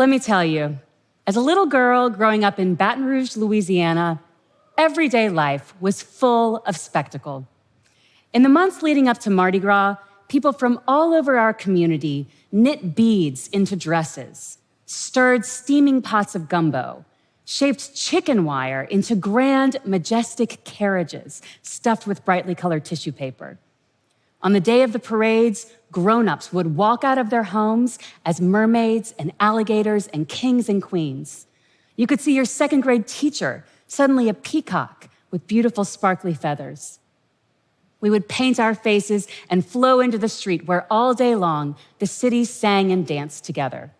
Let me tell you, as a little girl growing up in Baton Rouge, Louisiana, everyday life was full of spectacle. In the months leading up to Mardi Gras, people from all over our community knit beads into dresses, stirred steaming pots of gumbo, shaped chicken wire into grand, majestic carriages stuffed with brightly colored tissue paper. On the day of the parades, grown-ups would walk out of their homes as mermaids and alligators and kings and queens. You could see your second-grade teacher, suddenly a peacock with beautiful sparkly feathers. We would paint our faces and flow into the street where all day long the city sang and danced together.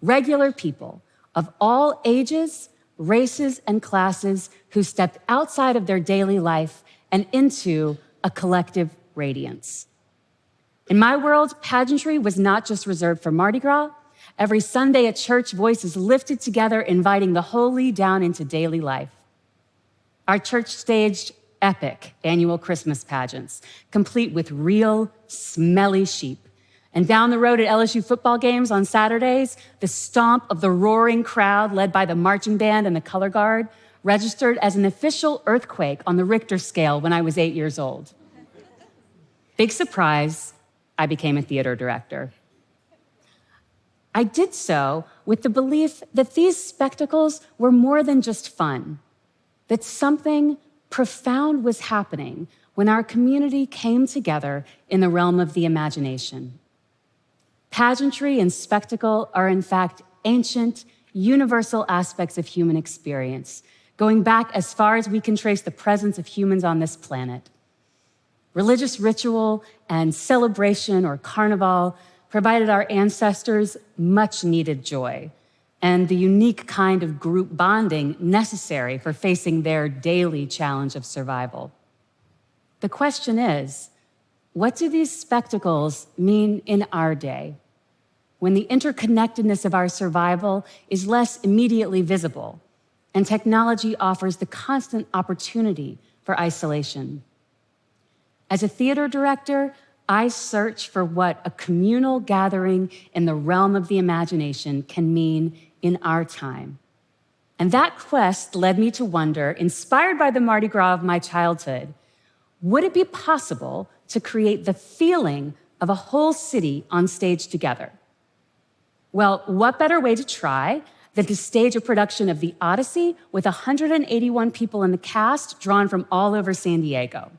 Regular people of all ages, races, and classes who stepped outside of their daily life and into a collective radiance. In my world, pageantry was not just reserved for Mardi Gras. Every Sunday at church, voices lifted together, inviting the holy down into daily life. Our church staged epic annual Christmas pageants, complete with real, smelly sheep. And down the road at LSU football games on Saturdays, the stomp of the roaring crowd led by the marching band and the color guard registered as an official earthquake on the Richter scale when I was 8 years old. Big surprise, I became a theater director. I did so with the belief that these spectacles were more than just fun, that something profound was happening when our community came together in the realm of the imagination. Pageantry and spectacle are, in fact, ancient, universal aspects of human experience, going back as far as we can trace the presence of humans on this planet. Religious ritual and celebration or carnival provided our ancestors much-needed joy and the unique kind of group bonding necessary for facing their daily challenge of survival. The question is, what do these spectacles mean in our day, when the interconnectedness of our survival is less immediately visible and technology offers the constant opportunity for isolation? As a theater director, I search for what a communal gathering in the realm of the imagination can mean in our time. And that quest led me to wonder, inspired by the Mardi Gras of my childhood, would it be possible to create the feeling of a whole city on stage together? Well, what better way to try than to stage a production of the Odyssey with 181 people in the cast drawn from all over San Diego?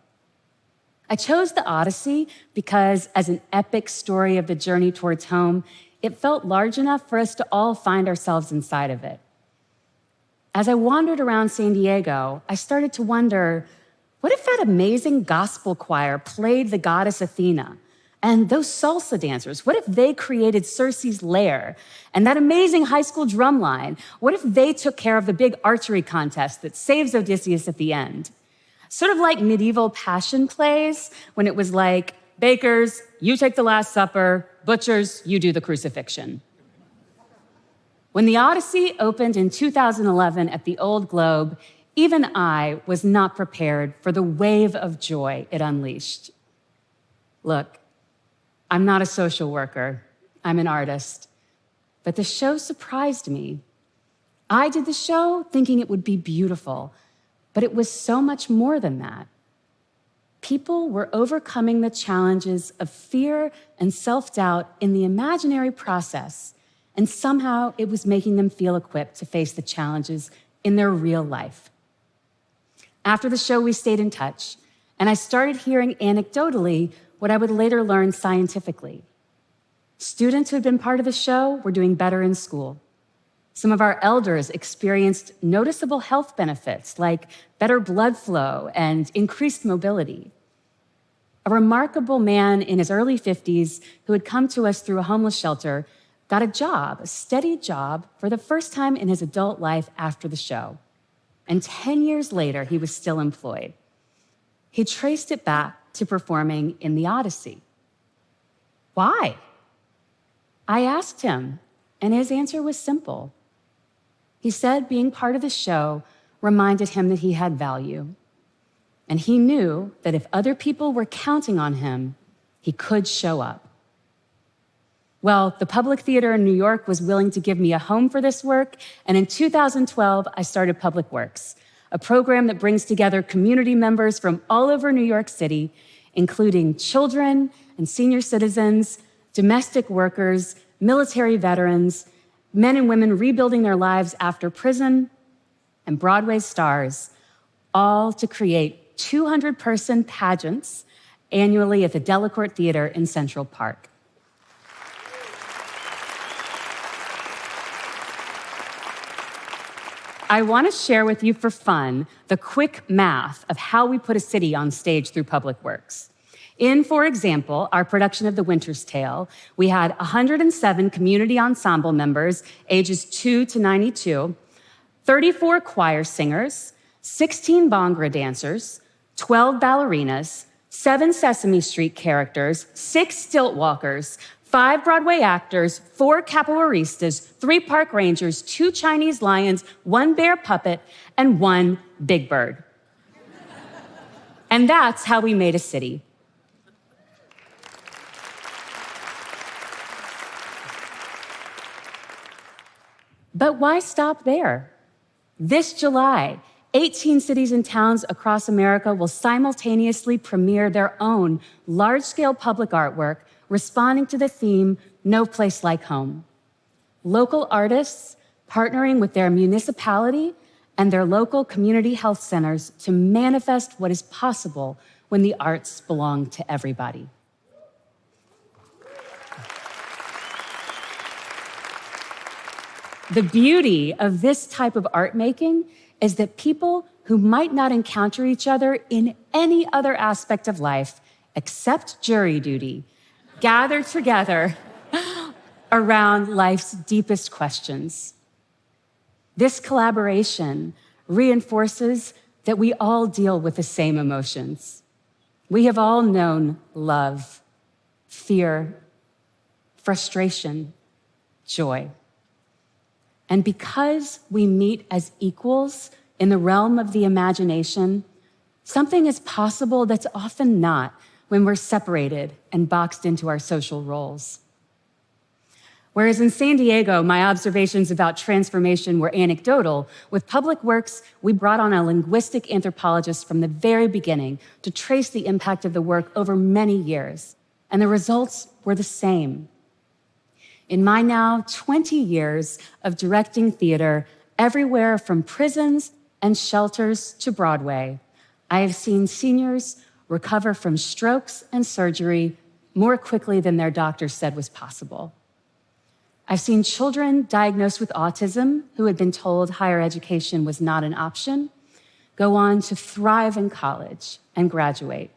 I chose the Odyssey because, as an epic story of the journey towards home, it felt large enough for us to all find ourselves inside of it. As I wandered around San Diego, I started to wonder, what if that amazing gospel choir played the goddess Athena? And those salsa dancers, what if they created Circe's lair? And that amazing high school drum line, what if they took care of the big archery contest that saves Odysseus at the end? Sort of like medieval passion plays, when it was like, bakers, you take the Last Supper, butchers, you do the crucifixion. When the Odyssey opened in 2011 at the Old Globe, even I was not prepared for the wave of joy it unleashed. Look, I'm not a social worker, I'm an artist, but the show surprised me. I did the show thinking it would be beautiful, but it was so much more than that. People were overcoming the challenges of fear and self-doubt in the imaginary process, and somehow it was making them feel equipped to face the challenges in their real life. After the show, we stayed in touch, and I started hearing anecdotally what I would later learn scientifically. Students who had been part of the show were doing better in school. Some of our elders experienced noticeable health benefits like better blood flow and increased mobility. A remarkable man in his early 50s who had come to us through a homeless shelter got a job, a steady job, for the first time in his adult life after the show. And 10 years later, he was still employed. He traced it back to performing in the Odyssey. Why? I asked him, and his answer was simple. He said being part of the show reminded him that he had value. And he knew that if other people were counting on him, he could show up. Well, the Public Theater in New York was willing to give me a home for this work, and in 2012, I started Public Works, a program that brings together community members from all over New York City, including children and senior citizens, domestic workers, military veterans, men and women rebuilding their lives after prison, and Broadway stars, all to create 200-person pageants annually at the Delacorte Theater in Central Park. I want to share with you for fun the quick math of how we put a city on stage through Public Works. In, for example, our production of The Winter's Tale, we had 107 community ensemble members, ages 2 to 92, 34 choir singers, 16 Bhangra dancers, 12 ballerinas, 7 Sesame Street characters, 6 stilt walkers, 5 Broadway actors, 4 capoeiristas, 3 park rangers, 2 Chinese lions, 1 bear puppet, and 1 big bird. And that's how we made a city. But why stop there? This July, 18 cities and towns across America will simultaneously premiere their own large-scale public artwork responding to the theme, No Place Like Home. Local artists partnering with their municipality and their local community health centers to manifest what is possible when the arts belong to everybody. The beauty of this type of art making is that people who might not encounter each other in any other aspect of life except jury duty gather together around life's deepest questions. This collaboration reinforces that we all deal with the same emotions. We have all known love, fear, frustration, joy. And because we meet as equals in the realm of the imagination, something is possible that's often not when we're separated and boxed into our social roles. Whereas in San Diego, my observations about transformation were anecdotal, with Public Works, we brought on a linguistic anthropologist from the very beginning to trace the impact of the work over many years. And the results were the same. In my now 20 years of directing theater, everywhere from prisons and shelters to Broadway, I have seen seniors recover from strokes and surgery more quickly than their doctors said was possible. I've seen children diagnosed with autism who had been told higher education was not an option go on to thrive in college and graduate.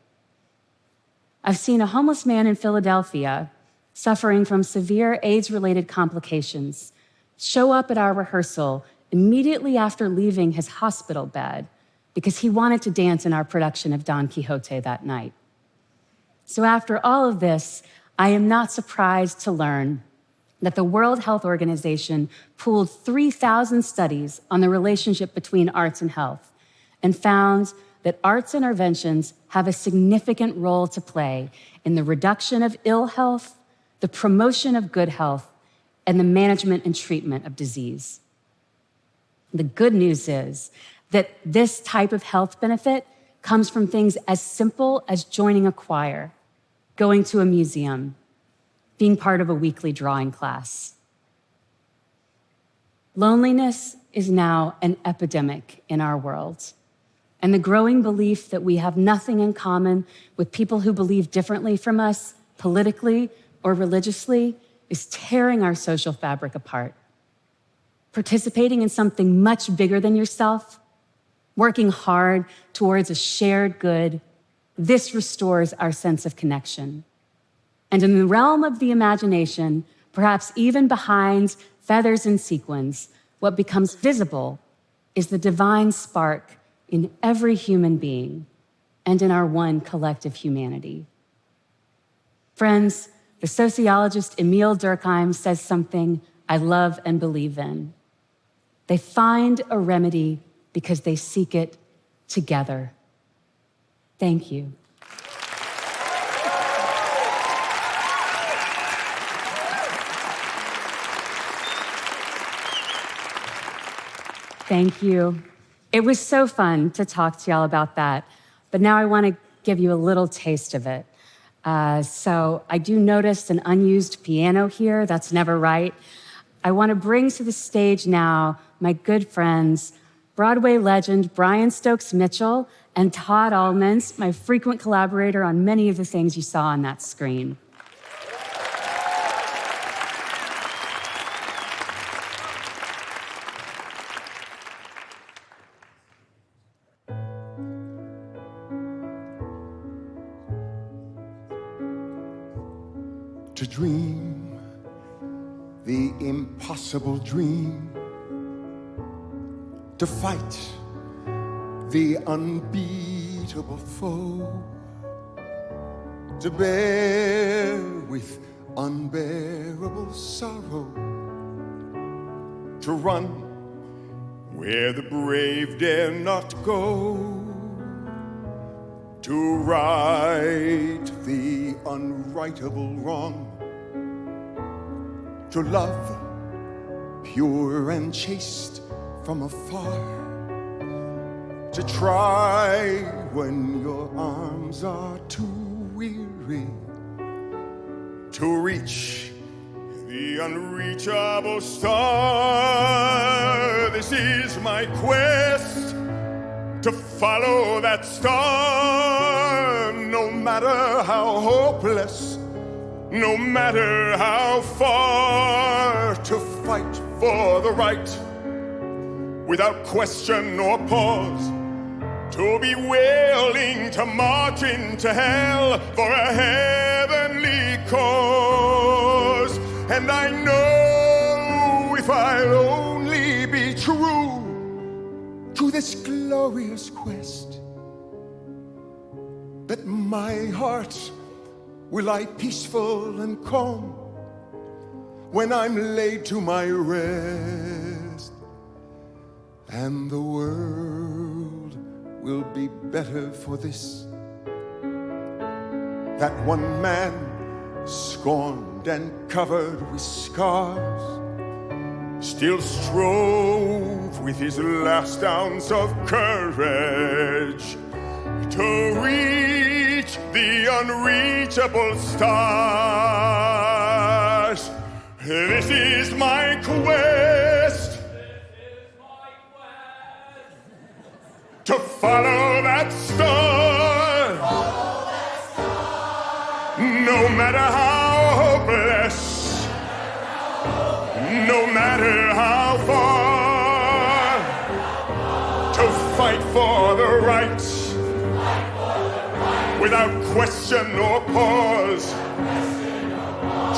I've seen a homeless man in Philadelphia suffering from severe AIDS-related complications show up at our rehearsal immediately after leaving his hospital bed because he wanted to dance in our production of Don Quixote that night. So after all of this, I am not surprised to learn that the World Health Organization pooled 3,000 studies on the relationship between arts and health and found that arts interventions have a significant role to play in the reduction of ill health, the promotion of good health, and the management and treatment of disease. The good news is that this type of health benefit comes from things as simple as joining a choir, going to a museum, being part of a weekly drawing class. Loneliness is now an epidemic in our world, and the growing belief that we have nothing in common with people who believe differently from us politically or religiously is tearing our social fabric apart. Participating in something much bigger than yourself, working hard towards a shared good, this restores our sense of connection. And in the realm of the imagination, perhaps even behind feathers and sequins, what becomes visible is the divine spark in every human being and in our one collective humanity. Friends, the sociologist Emile Durkheim says something I love and believe in. They find a remedy because they seek it together. Thank you. Thank you. It was so fun to talk to y'all about that, but now I want to give you a little taste of it. So I do notice an unused piano here. That's never right. I want to bring to the stage now my good friends, Broadway legend Brian Stokes Mitchell and Todd Almond, my frequent collaborator on many of the things you saw on that screen. To dream the impossible dream, to fight the unbeatable foe, to bear with unbearable sorrow, to run where the brave dare not go, to right the unrightable wrong, to love pure and chaste from afar, to try when your arms are too weary, to reach the unreachable star. This is my quest, to follow that star, no matter how hopeless, no matter how far, to fight for the right without question or pause, to be willing to march into hell for a heavenly cause. And I know if I'll only be true to this glorious quest, that my heart will lie peaceful and calm when I'm laid to my rest, and the world will be better for this, that one man scorned and covered with scars still strove with his last ounce of courage to reach the unreachable stars. This is my quest, to follow that star, no matter how hopeless, no matter how far, to fight for the right without question or pause,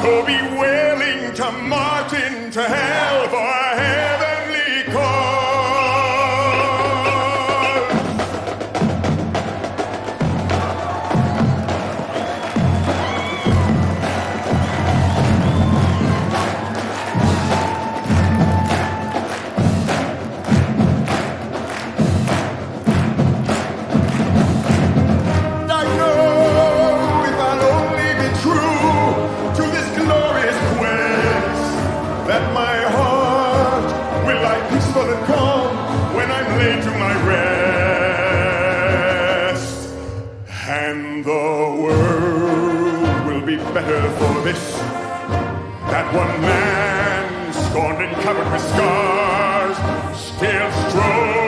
to be willing to march into hell for a heavenly cause. To my rest, and the world will be better for this, that one man scorned and covered with scars still strove